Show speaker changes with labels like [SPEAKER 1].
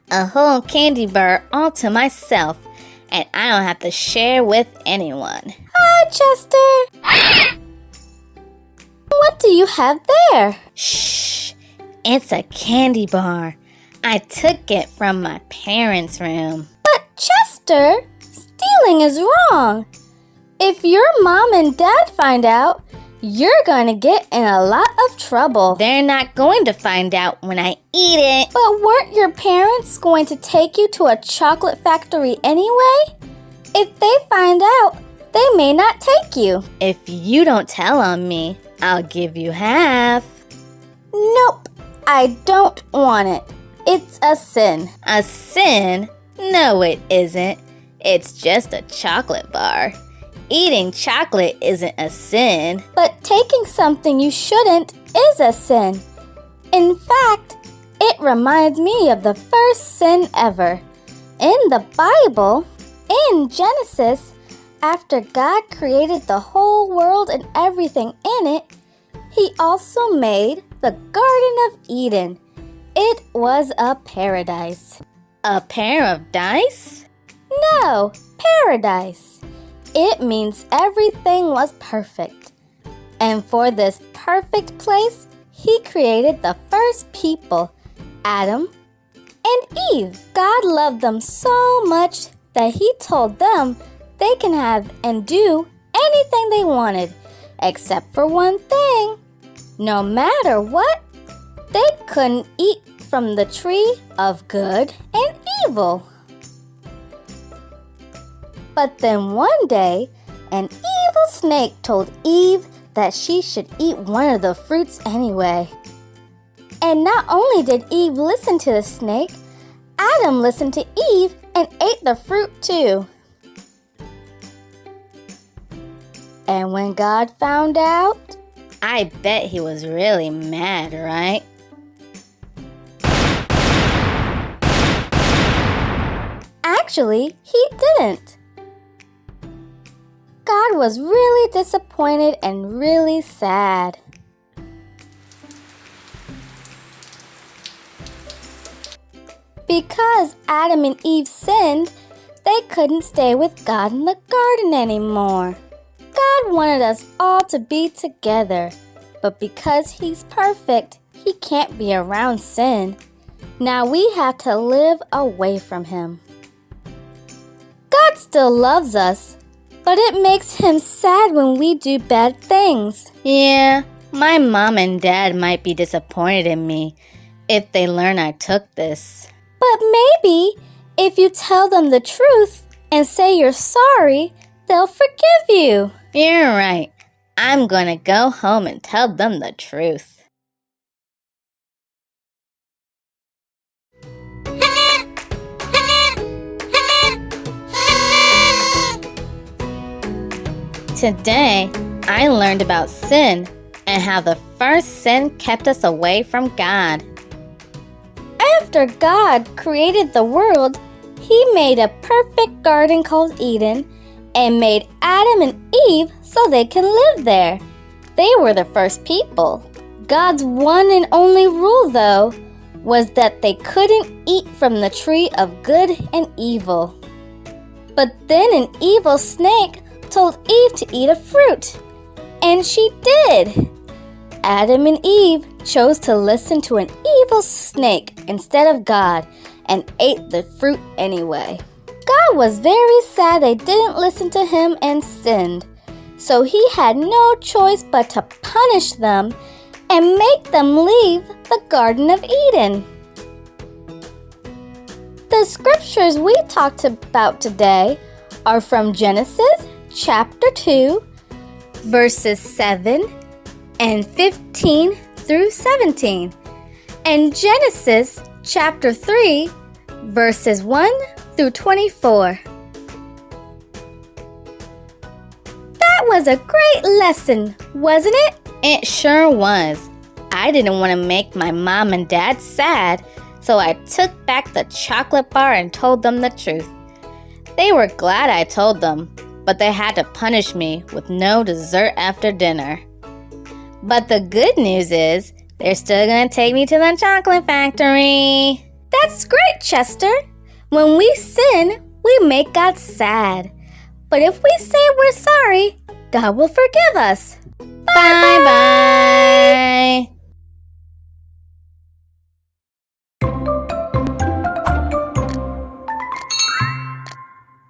[SPEAKER 1] A whole candy bar all to myself, and I don't have to share with anyone.
[SPEAKER 2] Hi, Chester. What do you have there?
[SPEAKER 1] Shh, it's a candy bar. I took it from my parents' room.
[SPEAKER 2] But Chester, stealing is wrong. If your mom and dad find out, you're going to get in a lot of trouble.
[SPEAKER 1] They're not going to find out when I eat it.
[SPEAKER 2] But weren't your parents going to take you to a chocolate factory anyway? If they find out, they may not take you.
[SPEAKER 1] If you don't tell on me, I'll give you half.
[SPEAKER 2] Nope, I don't want it. It's a sin.
[SPEAKER 1] A sin? No, it isn't. It's just a chocolate bar. Eating chocolate isn't a sin.
[SPEAKER 2] But taking something you shouldn't is a sin. In fact, it reminds me of the first sin ever. In the Bible, in Genesis, after God created the whole world and everything in it, He also made the Garden of Eden. It was a paradise.
[SPEAKER 1] A pair of dice?
[SPEAKER 2] No, paradise. It means everything was perfect. And for this perfect place, He created the first people, Adam and Eve. God loved them so much that He told them they can have and do anything they wanted, except for one thing. No matter what, they couldn't eat from the tree of good and evil. But then one day, an evil snake told Eve that she should eat one of the fruits anyway. And not only did Eve listen to the snake, Adam listened to Eve and ate the fruit too. And when God found out,
[SPEAKER 1] I bet he was really mad, right?
[SPEAKER 2] Actually, he didn't. God was really disappointed and really sad. Because Adam and Eve sinned, they couldn't stay with God in the garden anymore. God wanted us all to be together, but because He's perfect, He can't be around sin. Now we have to live away from Him. God still loves us, but it makes Him sad when we do bad things.
[SPEAKER 1] Yeah, my mom and dad might be disappointed in me if they learn I took this.
[SPEAKER 2] But maybe if you tell them the truth and say you're sorry, they'll forgive you.
[SPEAKER 1] You're right. I'm gonna go home and tell them the truth. Today, I learned about sin and how the first sin kept us away from God.
[SPEAKER 2] After God created the world, He made a perfect garden called Eden and made Adam and Eve so they can live there. They were the first people. God's one and only rule, though, was that they couldn't eat from the tree of good and evil. But then an evil snake told Eve to eat a fruit, and she did. Adam and Eve chose to listen to an evil snake instead of God and ate the fruit anyway. God was very sad they didn't listen to Him and sinned, so He had no choice but to punish them and make them leave the Garden of Eden. The scriptures we talked about today are from Genesis chapter 2, verses 7 and 15 through 17, and Genesis chapter 3, verses 1 through 24. That was a great lesson, wasn't it?
[SPEAKER 1] It sure was. I didn't want to make my mom and dad sad, so I took back the chocolate bar and told them the truth. They were glad I told them, but they had to punish me with no dessert after dinner. But the good news is, they're still gonna take me to the chocolate factory.
[SPEAKER 2] That's great, Chester. When we sin, we make God sad. But if we say we're sorry, God will forgive us.
[SPEAKER 1] Bye!